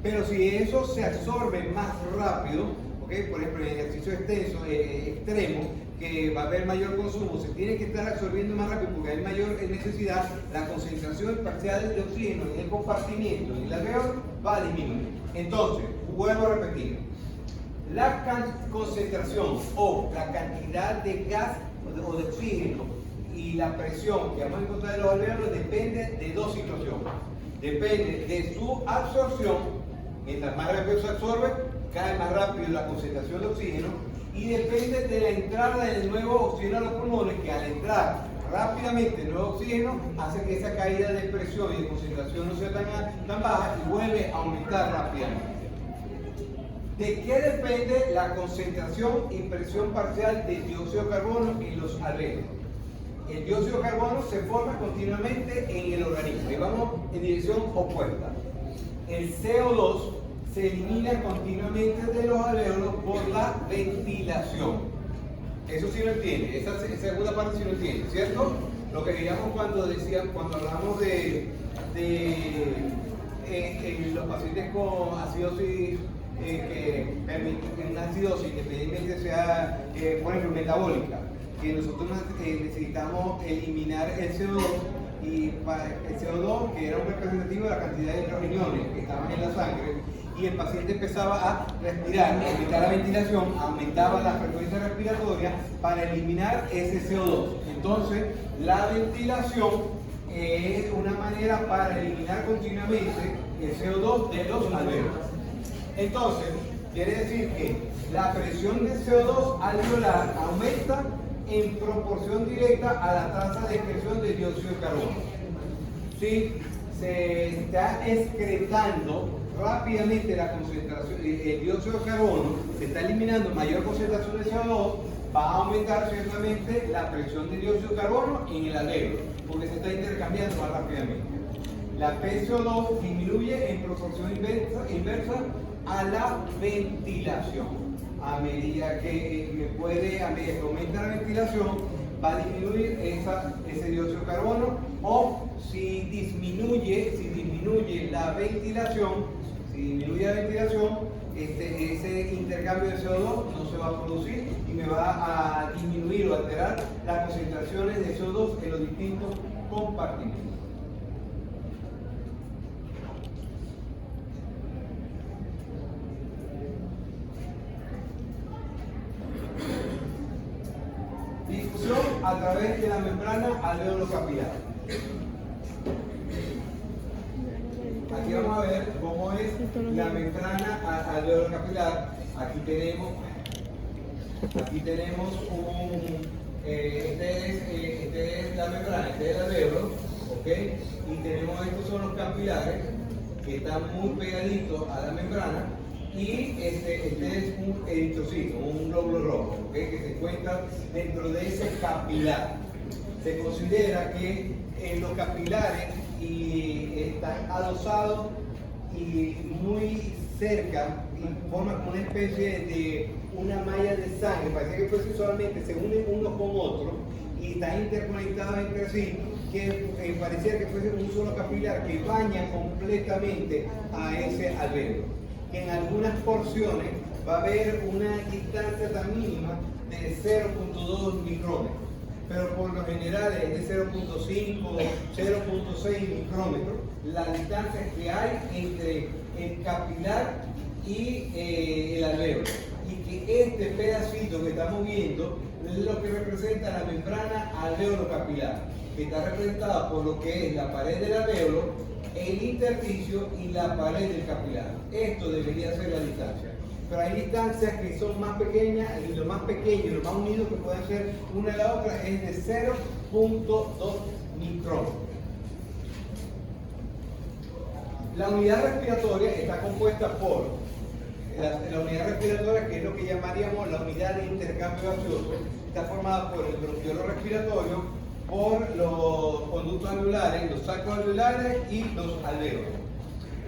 Pero si eso se absorbe más rápido, ¿ok? Por ejemplo, en ejercicio extenso, extremo, que va a haber mayor consumo, se tiene que estar absorbiendo más rápido porque hay mayor necesidad, la concentración parcial de oxígeno en el compartimiento, en el alvéolo, va a disminuir. Entonces, vuelvo a repetir. La concentración o la cantidad de gas o de oxígeno y la presión que vamos a encontrar en los alvéolos depende de dos situaciones. Depende de su absorción, mientras más rápido se absorbe, cae más rápido la concentración de oxígeno, y depende de la entrada del nuevo oxígeno a los pulmones, que al entrar rápidamente el nuevo oxígeno hace que esa caída de presión y de concentración no sea tan baja y vuelve a aumentar rápidamente. ¿De qué depende la concentración y presión parcial de dióxido de carbono en los alvéolos? El dióxido de carbono se forma continuamente en el organismo, y vamos en dirección opuesta. El CO2 se elimina continuamente de los alvéolos por la ventilación. Eso sí lo entiende, esa segunda parte sí lo entiende, ¿cierto? Lo que veíamos cuando hablamos de los pacientes con acidosis, que permiten una acidosis, independientemente sea, por ejemplo, metabólica, que nosotros necesitamos eliminar el CO2, y para el CO2, que era un representativo de la cantidad de riñones que estaban en la sangre, y el paciente empezaba a respirar, aumentar la ventilación, aumentaba la frecuencia respiratoria para eliminar ese CO2. Entonces, la ventilación es una manera para eliminar continuamente el CO2 de los alvéolos. Entonces, quiere decir que la presión de CO2 alveolar aumenta en proporción directa a la tasa de excreción de dióxido de carbono. Si se está excretando rápidamente la concentración, el dióxido de carbono, se está eliminando mayor concentración de CO2, va a aumentar ciertamente la presión de dióxido de carbono en el alvéolo, porque se está intercambiando más rápidamente. La PCO2 disminuye en proporción inversa a la ventilación. A medida que aumenta la ventilación, va a disminuir ese dióxido de carbono, o si disminuye la ventilación, ese intercambio de CO2 no se va a producir y me va a disminuir o alterar las concentraciones de CO2 en los distintos compartimentos. Difusión a través de la membrana alveolo-capilar. aquí vamos a ver cómo es la membrana alveolar capilar. Aquí tenemos este es la membrana, este es el alveolo, ¿ok? Y tenemos estos son los capilares que están muy pegaditos a la membrana. Y este es un eritrocito, un glóbulo rojo, ¿okay? Que se encuentra dentro de ese capilar. Se considera que los capilares están adosados y muy cerca, y forman una especie de una malla de sangre. Parece que solamente se unen unos con otros y están interconectados entre sí, que pareciera que fuese un solo capilar que baña completamente a ese alveolo. Que en algunas porciones va a haber una distancia tan mínima de 0.2 micrómetros, pero por lo general es de 0.5 o 0.6 micrómetros la distancia que hay entre el capilar y el alveolo, y que este pedacito que estamos viendo es lo que representa la membrana alveolo capilar, que está representada por lo que es la pared del alveolo, el intersticio y la pared del capilar. Esto debería ser la distancia. Pero hay distancias que son más pequeñas, y lo más pequeño y lo más unido que pueden ser una a la otra es de 0.2 micrómetros. La unidad respiratoria está compuesta por la unidad respiratoria, que es lo que llamaríamos la unidad de intercambio gaseoso. Está formada por el bronquiolo respiratorio, por los conductos alveolares, los sacos alveolares y los alveolos.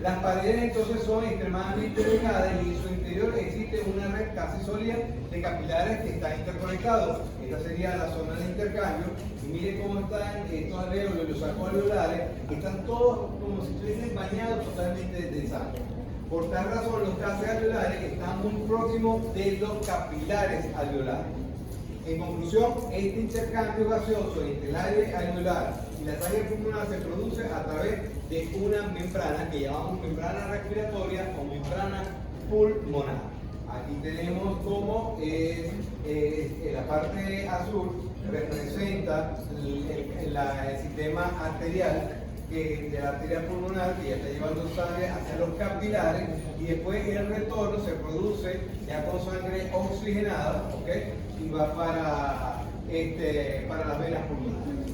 Las paredes entonces son extremadamente delgadas y en su interior existe una red casi sólida de capilares que están interconectados. Esta sería la zona de intercambio. Y miren cómo están estos alveolos y los sacos alveolares, están todos como si estuviesen bañados totalmente de sangre. Por tal razón, los gases alveolares están muy próximos de los capilares alveolares. En conclusión, este intercambio gaseoso entre el aire alveolar y la sangre pulmonar se produce a través de una membrana que llamamos membrana respiratoria o membrana pulmonar. Aquí tenemos cómo la parte azul representa el sistema arterial, de la arteria pulmonar, que ya está llevando sangre hacia los capilares, y después el retorno se produce ya con sangre oxigenada, ¿okay? Y va para las venas pulmonares.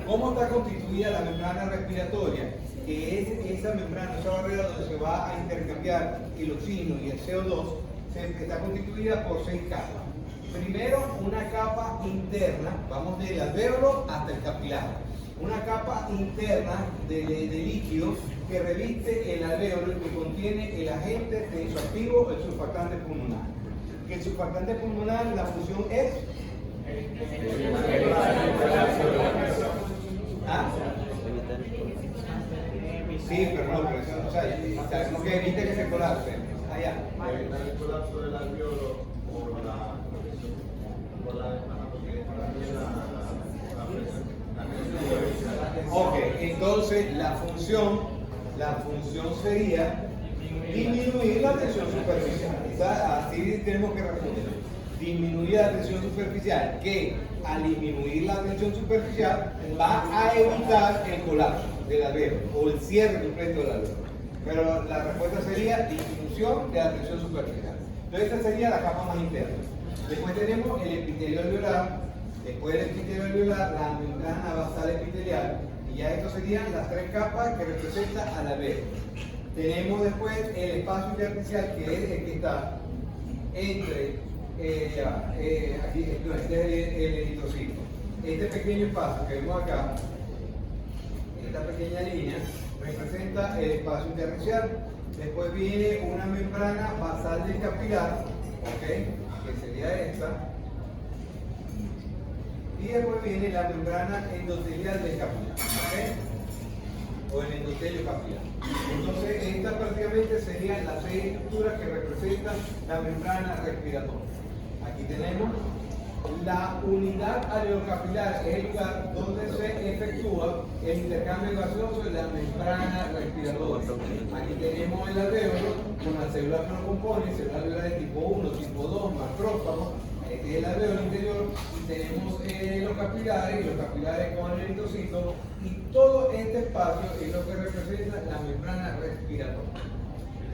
¿Cómo está constituida la membrana respiratoria? Que es esa membrana, esa barrera donde se va a intercambiar el oxígeno y el CO2, está constituida por 6 capas. Primero, una capa interna, vamos del alvéolo hasta el capilar. Una capa interna de líquido que reviste el alvéolo y que contiene el agente tensoactivo, el surfactante pulmonar. Que el surfactante pulmonar, la función es ¿ah? Sí, pero no, pero eso, o sea, sabemos que evita que se colapse. Allá. Evitar el colapso del alvéolo por la Ok, entonces la función sería disminuir la tensión superficial. Así tenemos que responder. Disminuir la tensión superficial, que al disminuir la tensión superficial va a evitar el colapso del alvéolo o el cierre completo del alvéolo. Pero la respuesta sería disminución de la tensión superficial. Entonces esta sería la capa más interna. Después tenemos el epitelio alveolar. Después del epitelio alveolar, la membrana basal epitelial. Y ya estas serían las 3 capas que representan al alvéolo. Tenemos después el espacio intersticial, que es el que está entre, aquí, no, este es el eritrocito. Este pequeño espacio que vemos acá, esta pequeña línea, representa el espacio intersticial. Después viene una membrana basal del capilar, ¿okay? Que sería esta. Y después viene la membrana endotelial del capilar, ¿okay? O el endotelio capilar. Entonces, estas prácticamente serían las 6 estructuras que representan la membrana respiratoria. Aquí tenemos la unidad alveolocapilar, es el lugar donde se efectúa el intercambio gaseoso de la membrana respiratoria. Aquí tenemos el alvéolo con las células que lo componen, células alveolares de tipo 1, tipo 2, macrófagos. Este es el alvéolo interior, y tenemos los capilares con el eritrocito, y todo este espacio es lo que representa la membrana respiratoria.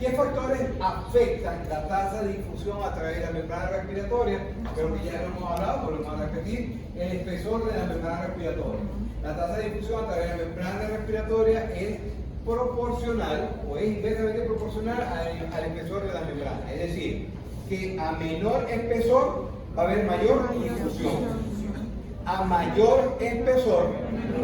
¿Qué factores afectan la tasa de difusión a través de la membrana respiratoria? Creo que ya lo hemos hablado, pero lo vamos a repetir. El espesor de la membrana respiratoria. La tasa de difusión a través de la membrana respiratoria es proporcional o es inversamente proporcional al espesor de la membrana. Es decir, que a menor espesor va a haber mayor difusión. A mayor espesor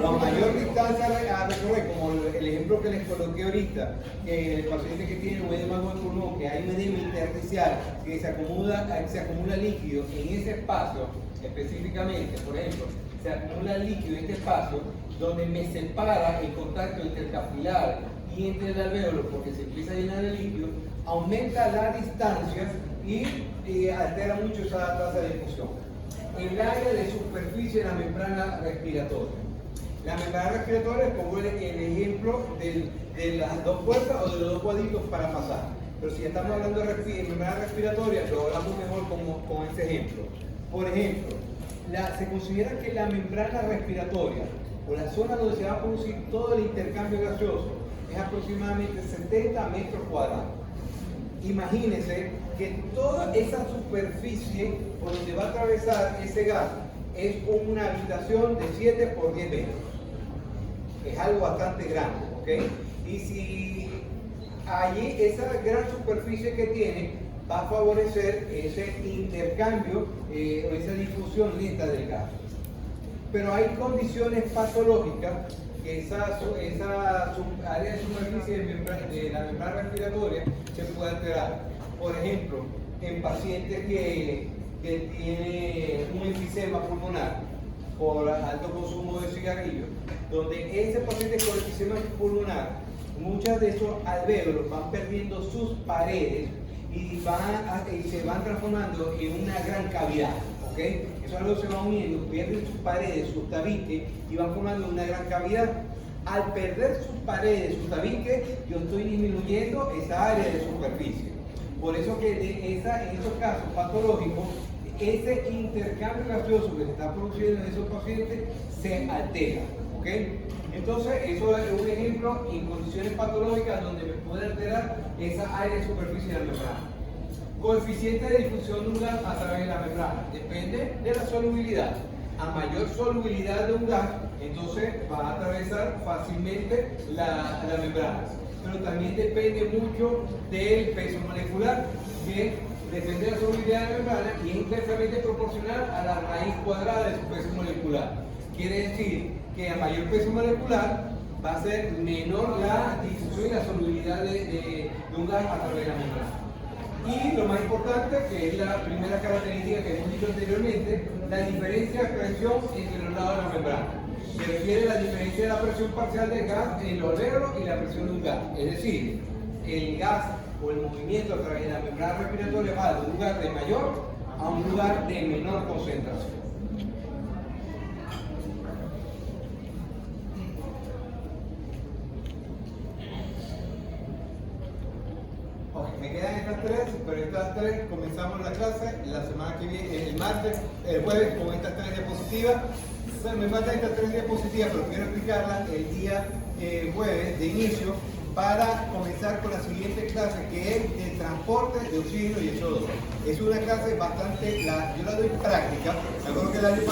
o a mayor distancia a recorrer, como el ejemplo que les coloqué ahorita, que el paciente que tiene un edema de pulmón, que hay un edema intersticial, que se acumula líquido en ese espacio específicamente, por ejemplo, se acumula líquido en este espacio donde me separa el contacto entre el capilar y entre el alvéolo, porque se empieza a llenar el líquido, aumenta la distancia y altera mucho esa tasa de difusión. El área de superficie de la membrana respiratoria. La membrana respiratoria es como el ejemplo de las dos puertas o de los dos cuadritos para pasar. Pero si estamos hablando de membrana respiratoria, lo hablamos mejor con este ejemplo. Por ejemplo, se considera que la membrana respiratoria o la zona donde se va a producir todo el intercambio gaseoso es aproximadamente 70 metros cuadrados. Imagínense que toda esa superficie por donde va a atravesar ese gas es una habitación de 7 por 10 metros. Es algo bastante grande, ¿ok? Y si allí esa gran superficie que tiene va a favorecer ese intercambio o esa difusión lenta del gas. Pero hay condiciones patológicas que esa área de superficie de la membrana respiratoria se puede alterar. Por ejemplo, en pacientes que tienen un enfisema pulmonar por alto consumo de cigarrillos, donde ese paciente con enfisema pulmonar, muchas de esos alvéolos van perdiendo sus paredes y se van transformando en una gran cavidad. ¿Okay? Eso es algo que se va uniendo, pierden sus paredes, sus tabiques y van formando una gran cavidad. Al perder sus paredes, sus tabiques, yo estoy disminuyendo esa área de superficie. Por eso que en esos casos patológicos, ese intercambio gaseoso que se está produciendo en esos pacientes se altera. ¿Okay? Entonces, eso es un ejemplo en condiciones patológicas donde me puede alterar esa área de superficie de la membrana. Coeficiente de difusión de un gas a través de la membrana. Depende de la solubilidad. A mayor solubilidad de un gas, entonces va a atravesar fácilmente la membrana. Pero también depende mucho del peso molecular, que depende de la solubilidad de la membrana y es inversamente proporcional a la raíz cuadrada de su peso molecular. Quiere decir que a mayor peso molecular va a ser menor la difusión y la solubilidad de un gas a través de la membrana. Y lo más importante, que es la primera característica que hemos dicho anteriormente, la diferencia de presión entre los lados de la membrana. Se refiere a la diferencia de la presión parcial del gas en los alvéolos y la presión de un gas. Es decir, el gas o el movimiento a través de la membrana respiratoria va de un lugar de mayor a un lugar de menor concentración. Me quedan estas tres, pero estas tres comenzamos la clase la semana que viene, el jueves con estas tres diapositivas. Me faltan estas tres diapositivas, pero quiero explicarlas el día jueves de inicio para comenzar con la siguiente clase, que es el transporte de oxígeno y el CO2. Es una clase bastante, yo la doy práctica, me acuerdo que el año